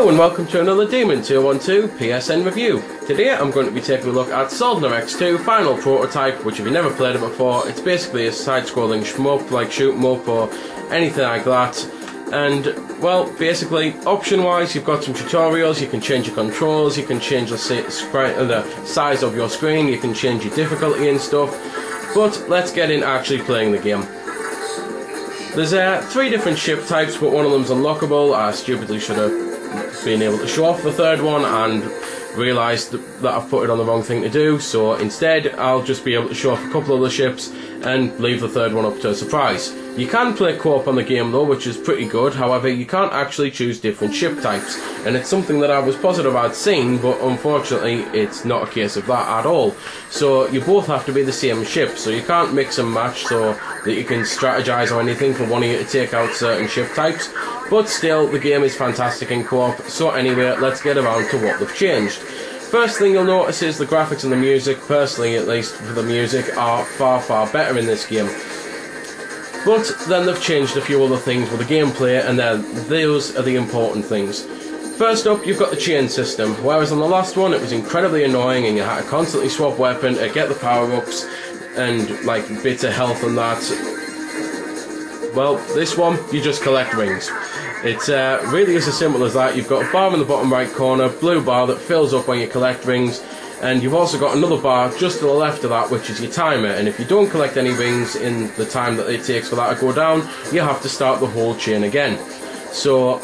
Hello and welcome to another Demon 212 PSN review. Today I'm going to be taking a look at Soldner-X 2 Final Prototype, which if you've never played it before, it's basically a side-scrolling shmup, like shoot 'em up or anything like that. And, well, basically, option-wise, you've got some tutorials, you can change your controls, you can change the size of your screen, you can change your difficulty and stuff. But let's get in actually playing the game. There's 3 different ship types, but one of them's unlockable. I stupidly should have been able to show off the third one and realised that I've put it on the wrong thing to do, so instead I'll just be able to show off a couple of the ships and leave the third one up to a surprise. You can play co-op on the game though, which is pretty good. However, you can't actually choose different ship types, and it's something that I was positive I'd seen, but unfortunately it's not a case of that at all. So you both have to be the same ship, so you can't mix and match so that you can strategize or anything for one of you to take out certain ship types. But still, the game is fantastic in co-op. So anyway, let's get around to what they've changed. First thing you'll notice is the graphics and the music, personally at least for the music, are far better in this game. But then they've changed a few other things with the gameplay, and then those are the important things. First up, you've got the chain system, whereas on the last one it was incredibly annoying and you had to constantly swap weapon to get the power-ups and like bits of health and that. Well, this one, you just collect rings. It's really is as simple as that. You've got a bar in the bottom right corner, blue bar that fills up when you collect rings, and you've also got another bar just to the left of that, which is your timer, and if you don't collect any rings in the time that it takes for that to go down, you have to start the whole chain again. So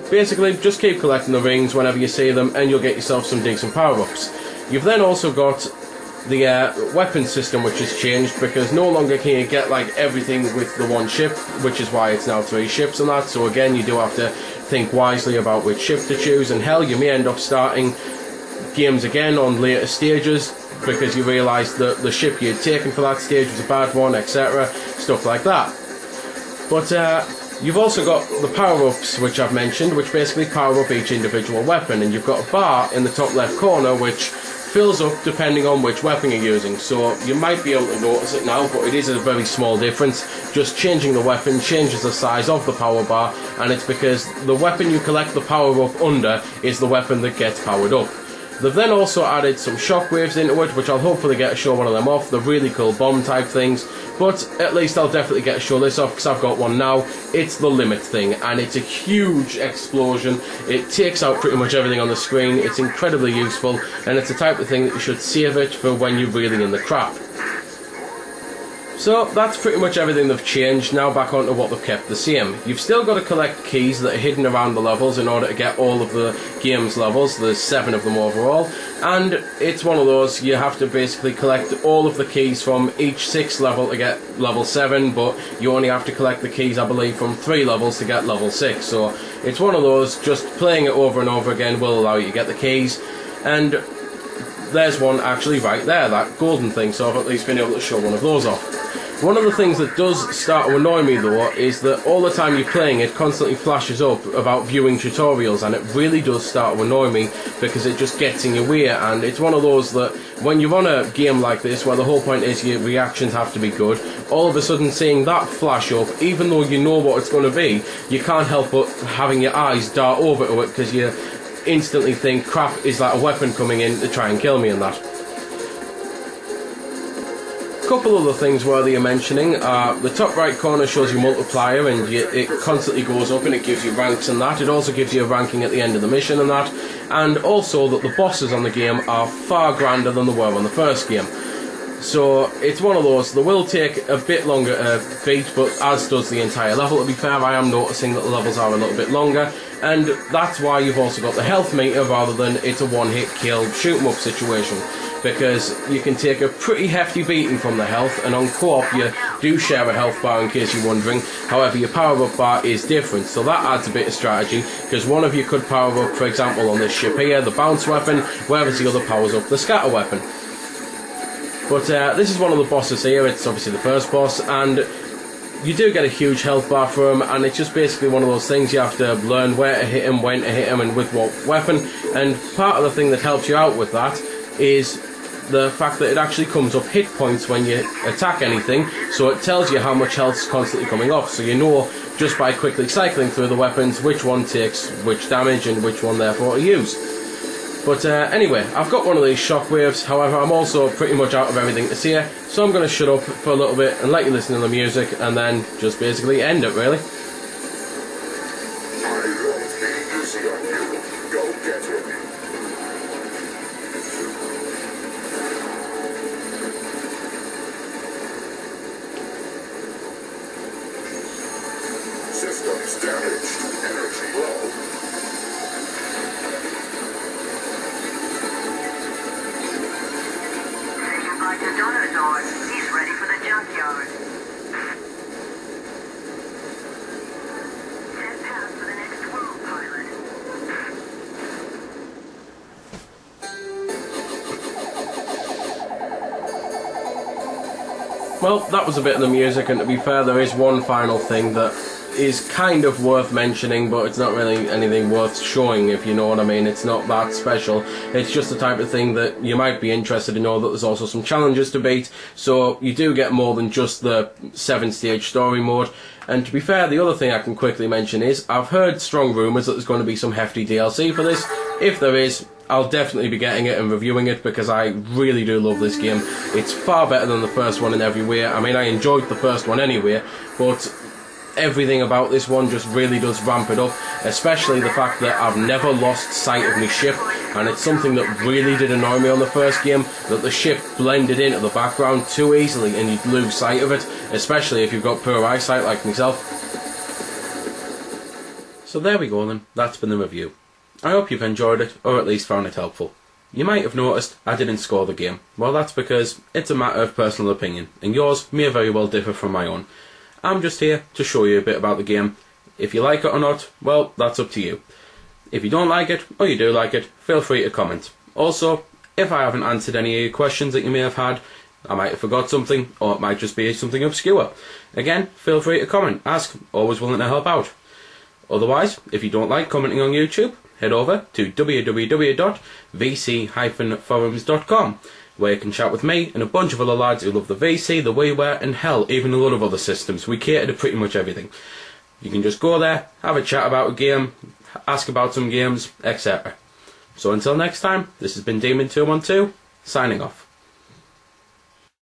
basically just keep collecting the rings whenever you see them and you'll get yourself some decent power-ups. You've then also got the weapon system, which has changed, because no longer can you get like everything with the one ship, which is why it's now 3 ships and that. So again, you do have to think wisely about which ship to choose, and hell, you may end up starting games again on later stages because you realise that the ship you'd taken for that stage was a bad one, etc. Stuff like that. But you've also got the power-ups, which I've mentioned, which basically power up each individual weapon, and you've got a bar in the top left corner which fills up depending on which weapon you're using. So you might be able to notice it now, but it is a very small difference. Just changing the weapon changes the size of the power bar, and it's because the weapon you collect the power up under is the weapon that gets powered up. They've then also added some shockwaves into it, which I'll hopefully get to show one of them off. They're really cool bomb type things, but at least I'll definitely get to show this off because I've got one now. It's the limit thing, and it's a huge explosion. It takes out pretty much everything on the screen. It's incredibly useful, and it's the type of thing that you should save it for when you're really in the crap. So that's pretty much everything they've changed. Now back onto what they've kept the same. You've still got to collect keys that are hidden around the levels in order to get all of the game's levels. There's 7 of them overall, and it's one of those you have to basically collect all of the keys from each 6 level to get level 7, but you only have to collect the keys, I believe, from 3 levels to get level 6. So it's one of those, just playing it over and over again will allow you to get the keys, and there's one actually right there, that golden thing, so I've at least been able to show one of those off. One of the things that does start to annoy me though is that all the time you're playing it constantly flashes up about viewing tutorials, and it really does start to annoy me because it just gets in your way, and it's one of those that when you're on a game like this where the whole point is your reactions have to be good, all of a sudden seeing that flash up, even though you know what it's going to be, you can't help but having your eyes dart over to it because you instantly think, crap, is that a weapon coming in to try and kill me and that. Couple other things worthy of mentioning. The top right corner shows you multiplier, and it constantly goes up and it gives you ranks and that. It also gives you a ranking at the end of the mission and that, and also that the bosses on the game are far grander than they were on the first game. So it's one of those, they will take a bit longer to beat, but as does the entire level. To be fair, I am noticing that the levels are a little bit longer, and that's why you've also got the health meter rather than it's a one-hit kill shoot 'em up situation, because you can take a pretty hefty beating from the health, and on co-op you do share a health bar in case you're wondering. However, your power-up bar is different, so that adds a bit of strategy, because one of you could power up, for example on this ship here, the bounce weapon, whereas the other powers up the scatter weapon. But this is one of the bosses here. It's obviously the first boss, and you do get a huge health bar for him, and it's just basically one of those things you have to learn where to hit him, when to hit him, and with what weapon. And part of the thing that helps you out with that is the fact that it actually comes up hit points when you attack anything, so it tells you how much health is constantly coming off, so you know just by quickly cycling through the weapons which one takes which damage and which one therefore to use. But anyway, I've got one of these shockwaves. However, I'm also pretty much out of everything to say, so I'm going to shut up for a little bit and let you listen to the music and then just basically end it, really. Systems damaged. Energy low. Taken by the dinosaur. He's ready for the junkyard. £10 for the next world pilot. Well, that was a bit of the music, and to be fair, there is one final thing that is kind of worth mentioning, but it's not really anything worth showing, if you know what I mean. It's not that special. It's just the type of thing that you might be interested to know that there's also some challenges to beat, so you do get more than just the 7-stage story mode. And to be fair, the other thing I can quickly mention is I've heard strong rumours that there's going to be some hefty DLC for this. If there is, I'll definitely be getting it and reviewing it because I really do love this game. It's far better than the first one in every way. I mean, I enjoyed the first one anyway, but everything about this one just really does ramp it up, especially the fact that I've never lost sight of my ship, and it's something that really did annoy me on the first game, that the ship blended into the background too easily and you'd lose sight of it, especially if you've got poor eyesight like myself. So there we go then, that's been the review. I hope you've enjoyed it, or at least found it helpful. You might have noticed I didn't score the game. Well, that's because it's a matter of personal opinion, and yours may very well differ from my own. I'm just here to show you a bit about the game. If you like it or not, well, that's up to you. If you don't like it, or you do like it, feel free to comment. Also, if I haven't answered any of your questions that you may have had, I might have forgot something, or it might just be something obscure. Again, feel free to comment, ask, always willing to help out. Otherwise, if you don't like commenting on YouTube, head over to www.vc-forums.com, where you can chat with me and a bunch of other lads who love the VC, the WiiWare, and hell, even a lot of other systems. We cater to pretty much everything. You can just go there, have a chat about a game, ask about some games, etc. So until next time, this has been Demon212, signing off.